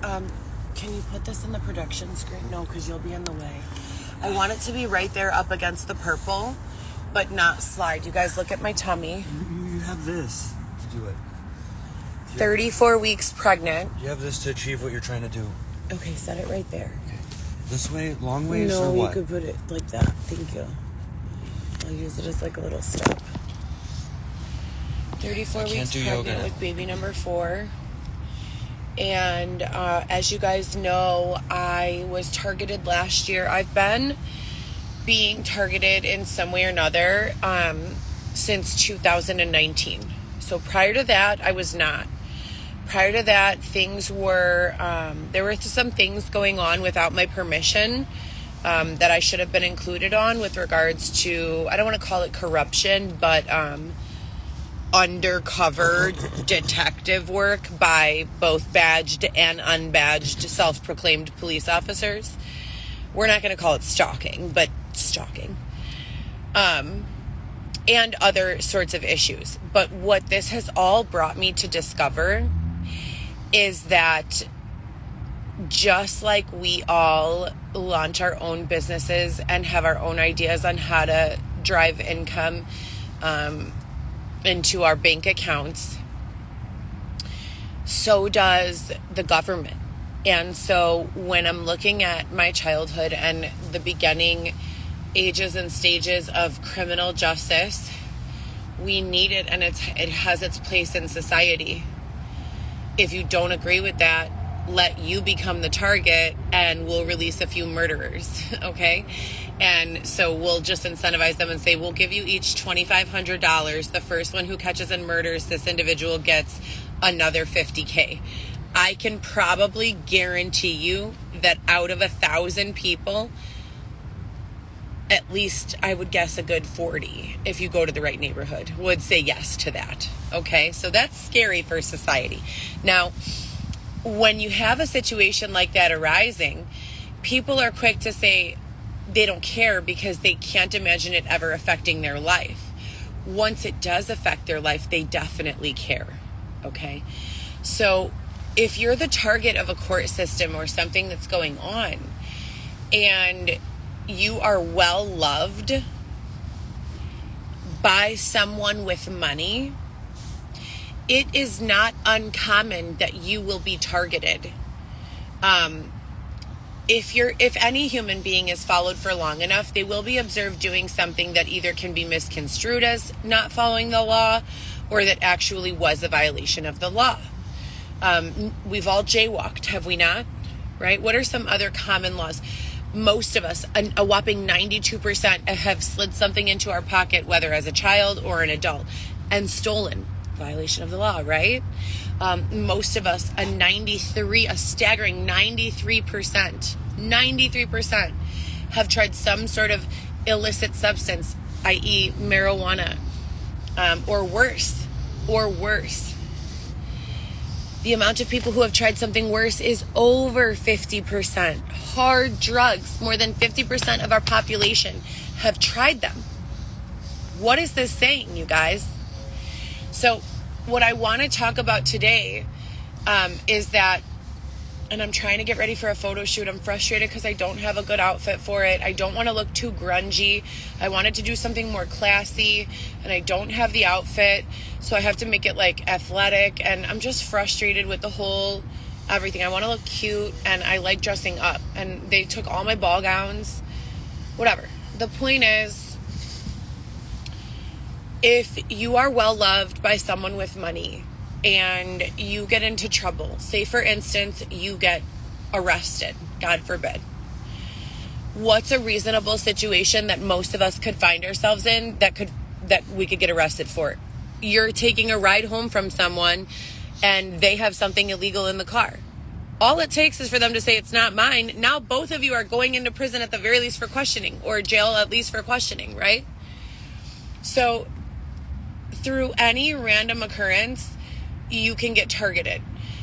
Can you put this in the production screen? No, because you'll be in the way. I want it to be right there up against the purple, but not slide. You guys look at my tummy. You have this to do it. 34 weeks pregnant. You have this to achieve what you're trying to do. Okay, set it right there. Okay. This way, long ways, or No, what? you could put it like that. Thank you. I'll use it as like a little step. 34 weeks pregnant with baby number 4. And as you guys know, I was targeted last year. I've been being targeted in some way or another since 2019. So prior to that, I was not. Prior to that, things were, there were some things going on without my permission that I should have been included on with regards to, I don't want to call it corruption, but undercover detective work by both badged and unbadged self-proclaimed police officers. We're not going to call it stalking, but stalking. And other sorts of issues. But what this has all brought me to discover is that just like we all launch our own businesses and have our own ideas on how to drive income into our bank accounts, so does the government. And so when I'm looking at my childhood and the beginning ages and stages of criminal justice, we need it, and it has its place in society. If you don't agree with that, let you become the target and we'll release a few murderers, okay? And so we'll just incentivize them and say, we'll give you each $2,500. The first one who catches and murders this individual gets another $50K. I can probably guarantee you that out of 1,000 people, at least I would guess a good 40, if you go to the right neighborhood, would say yes to that. Okay, so that's scary for society. Now, when you have a situation like that arising, people are quick to say they don't care because they can't imagine it ever affecting their life. Once it does affect their life, they definitely care. Okay, so if you're the target of a court system or something that's going on, and you are well loved by someone with money, it is not uncommon that you will be targeted. If any human being is followed for long enough, they will be observed doing something that either can be misconstrued as not following the law or that actually was a violation of the law. We've all jaywalked, have we not? Right? What are some other common laws? Most of us, a whopping 92%, have slid something into our pocket, whether as a child or an adult, and stolen. Violation of the law, right? Most of us, a staggering 93%, have tried some sort of illicit substance, i.e. marijuana, or worse. The amount of people who have tried something worse is over 50%. Hard drugs, more than 50% of our population have tried them. What is this saying, you guys? So what I want to talk about today is that, and I'm trying to get ready for a photo shoot. I'm frustrated because I don't have a good outfit for it. I don't want to look too grungy. I wanted to do something more classy, and I don't have the outfit, so I have to make it like athletic, and I'm just frustrated with the whole everything. I want to look cute, and I like dressing up, and they took all my ball gowns, whatever. The point is, if you are well loved by someone with money and you get into trouble, say for instance, you get arrested, God forbid, what's a reasonable situation that most of us could find ourselves in that we could get arrested for? You're taking a ride home from someone and they have something illegal in the car. All it takes is for them to say it's not mine. Now both of you are going into prison at the very least for questioning, or jail at least for questioning, right? So through any random occurrence, you can get targeted.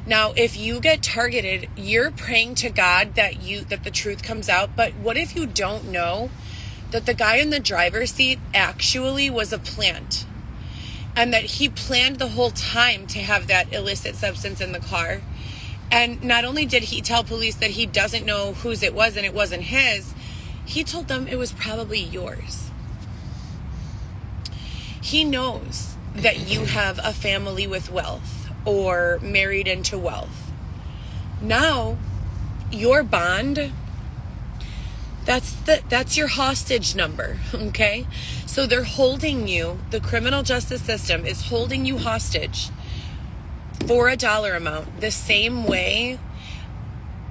Now, if you get targeted, you're praying to God that the truth comes out. But what if you don't know that the guy in the driver's seat actually was a plant, and that he planned the whole time to have that illicit substance in the car, And not only did he tell police that he doesn't know whose it was and it wasn't his, he told them it was probably yours. He knows that you have a family with wealth or married into wealth. Now, your bond, that's your hostage number, okay? So they're holding you, the criminal justice system is holding you hostage for a dollar amount, the same way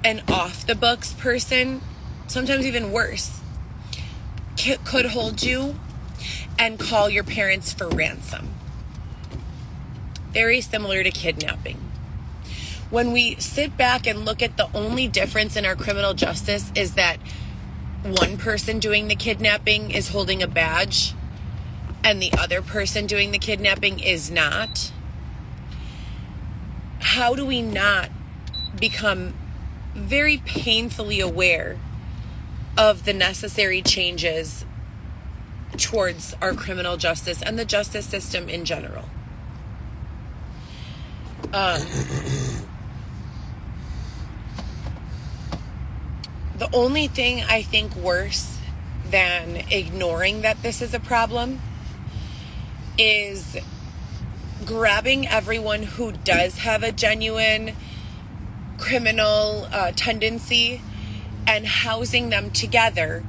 an off-the-books person, sometimes even worse, could hold you and call your parents for ransom. Very similar to kidnapping. When we sit back and look at the only difference in our criminal justice is that one person doing the kidnapping is holding a badge and the other person doing the kidnapping is not, how do we not become very painfully aware of the necessary changes towards our criminal justice and the justice system in general? The only thing I think worse than ignoring that this is a problem is grabbing everyone who does have a genuine criminal tendency and housing them together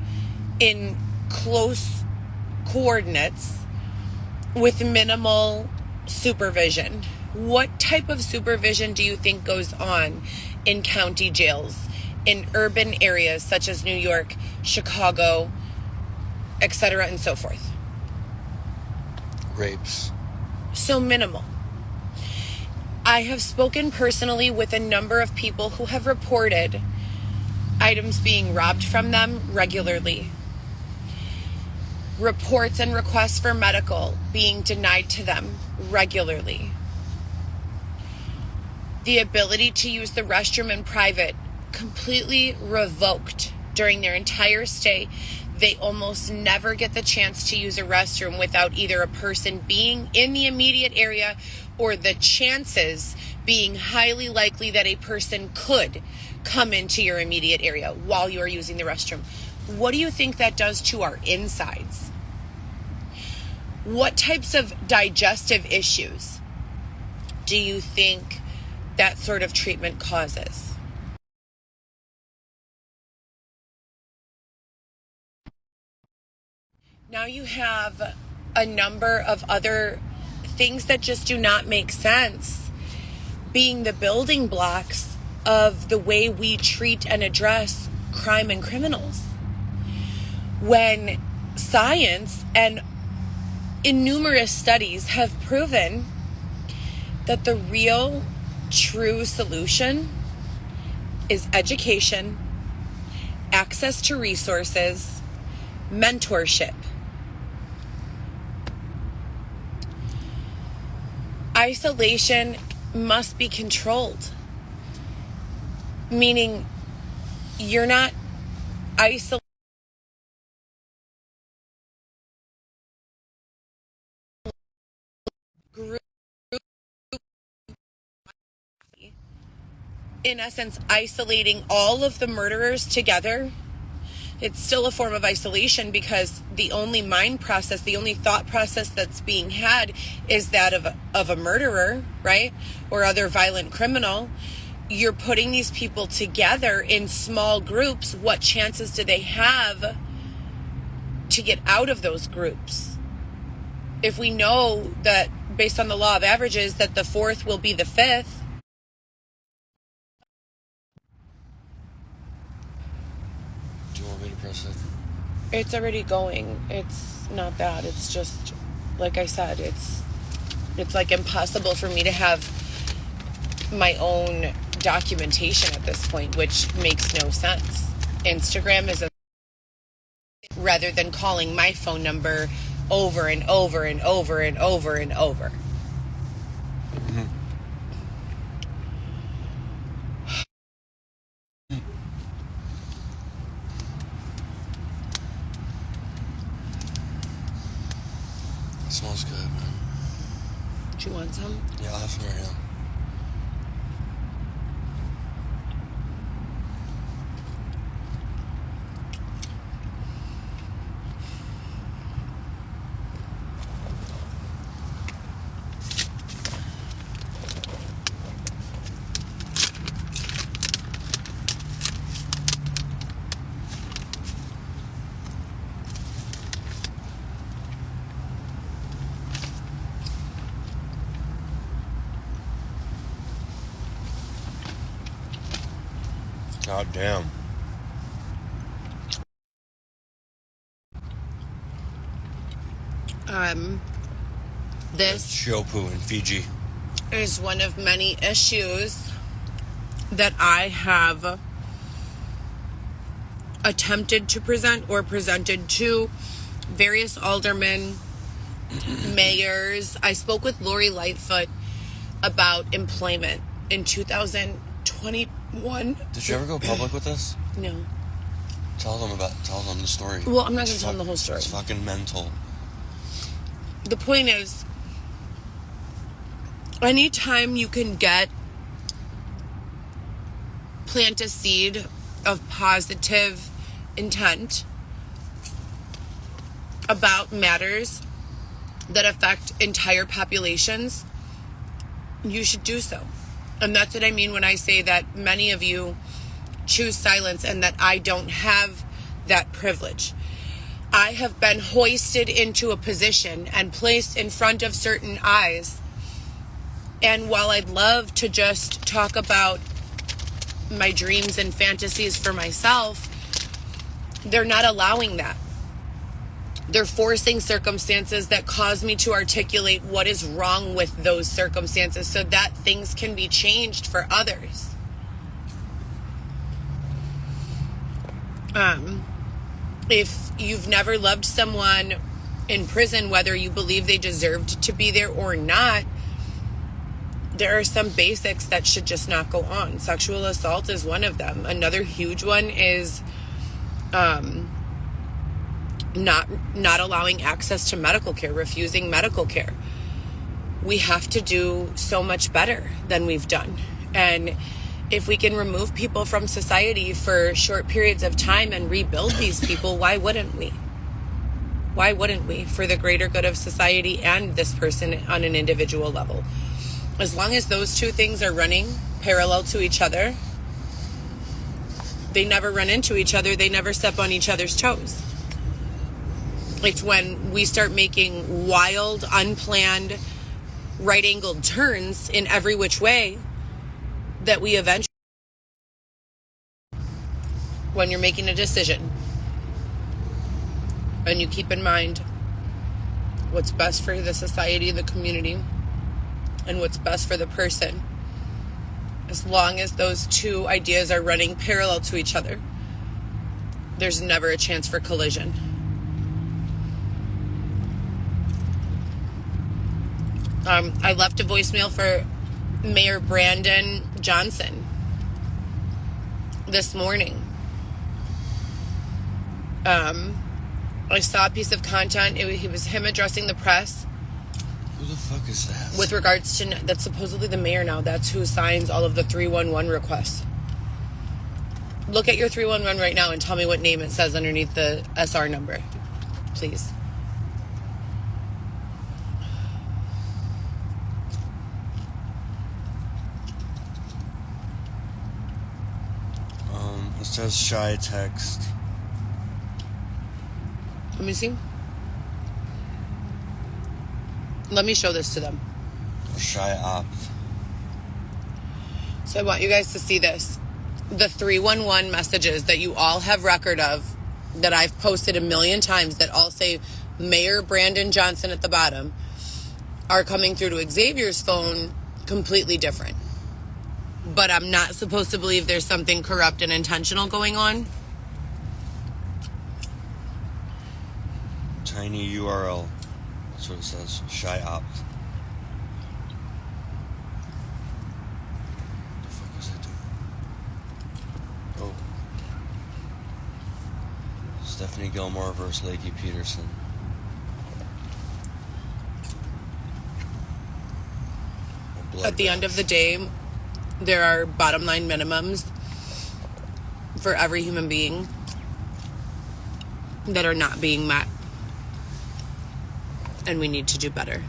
in close coordinates with minimal supervision. What type of supervision do you think goes on in county jails, in urban areas such as New York, Chicago, etc., and so forth? Rapes. So minimal. I have spoken personally with a number of people who have reported items being robbed from them regularly. Reports and requests for medical being denied to them regularly. The ability to use the restroom in private completely revoked during their entire stay. They almost never get the chance to use a restroom without either a person being in the immediate area or the chances being highly likely that a person could come into your immediate area while you are using the restroom. What do you think that does to our insides? What types of digestive issues do you think that sort of treatment causes? Now you have a number of other things that just do not make sense being the building blocks of the way we treat and address crime and criminals. When science and innumerous studies have proven that the real, true solution is education, access to resources, mentorship. Isolation must be controlled, meaning you're not isolated group, in essence isolating all of the murderers together. It's still a form of isolation because the only mind process, the only thought process that's being had is that of a murderer, right? Or other violent criminal. You're putting these people together in small groups. What chances do they have to get out of those groups? If we know that based on the law of averages that the fourth will be the fifth, it's already going. It's not that. It's just, like I said, it's like impossible for me to have my own documentation at this point, which makes no sense. Instagram is rather than calling my phone number over and over and over and over and over. Smells good, man. Do you want some? Yeah, I'll have some right now. God damn. This Shiopu in Fiji is one of many issues that I have attempted to present or presented to various aldermen, mayors. I spoke with Lori Lightfoot about employment in 2021. Did you ever go public with this? No. Tell them the story. Well, I'm not going to tell them the whole story. It's fucking mental. The point is, anytime you can plant a seed of positive intent about matters that affect entire populations, you should do so. And that's what I mean when I say that many of you choose silence and that I don't have that privilege. I have been hoisted into a position and placed in front of certain eyes. And while I'd love to just talk about my dreams and fantasies for myself, they're not allowing that. They're forcing circumstances that cause me to articulate what is wrong with those circumstances so that things can be changed for others. If you've never loved someone in prison, whether you believe they deserved to be there or not, there are some basics that should just not go on. Sexual assault is one of them. Another huge one is not allowing access to medical care, refusing medical care. We have to do so much better than we've done. And if we can remove people from society for short periods of time and rebuild these people, why wouldn't we? Why wouldn't we? For the greater good of society and this person on an individual level. As long as those two things are running parallel to each other, they never run into each other. They never step on each other's toes. It's when we start making wild, unplanned, right-angled turns in every which way that we eventually, when you're making a decision and you keep in mind what's best for the society, the community, and what's best for the person, as long as those two ideas are running parallel to each other, there's never a chance for collision. I left a voicemail for Mayor Brandon Johnson this morning. I saw a piece of content. He was him addressing the press. Who the fuck is that? With regards to, that's supposedly the mayor now. That's who signs all of the 311 requests. Look at your 311 right now and tell me what name it says underneath the SR number, please. It says shy text. Let me see. Let me show this to them. Shy opt. So I want you guys to see this. The 311 messages that you all have record of, that I've posted a million times, that all say Mayor Brandon Johnson at the bottom, are coming through to Xavier's phone completely different. But I'm not supposed to believe there's something corrupt and intentional going on. Tiny URL. That's what it says. Shy opt. What the fuck was I doing? Oh. Stephanie Gilmore versus Lakey Peterson. At the end of the day, there are bottom line minimums for every human being that are not being met. And we need to do better.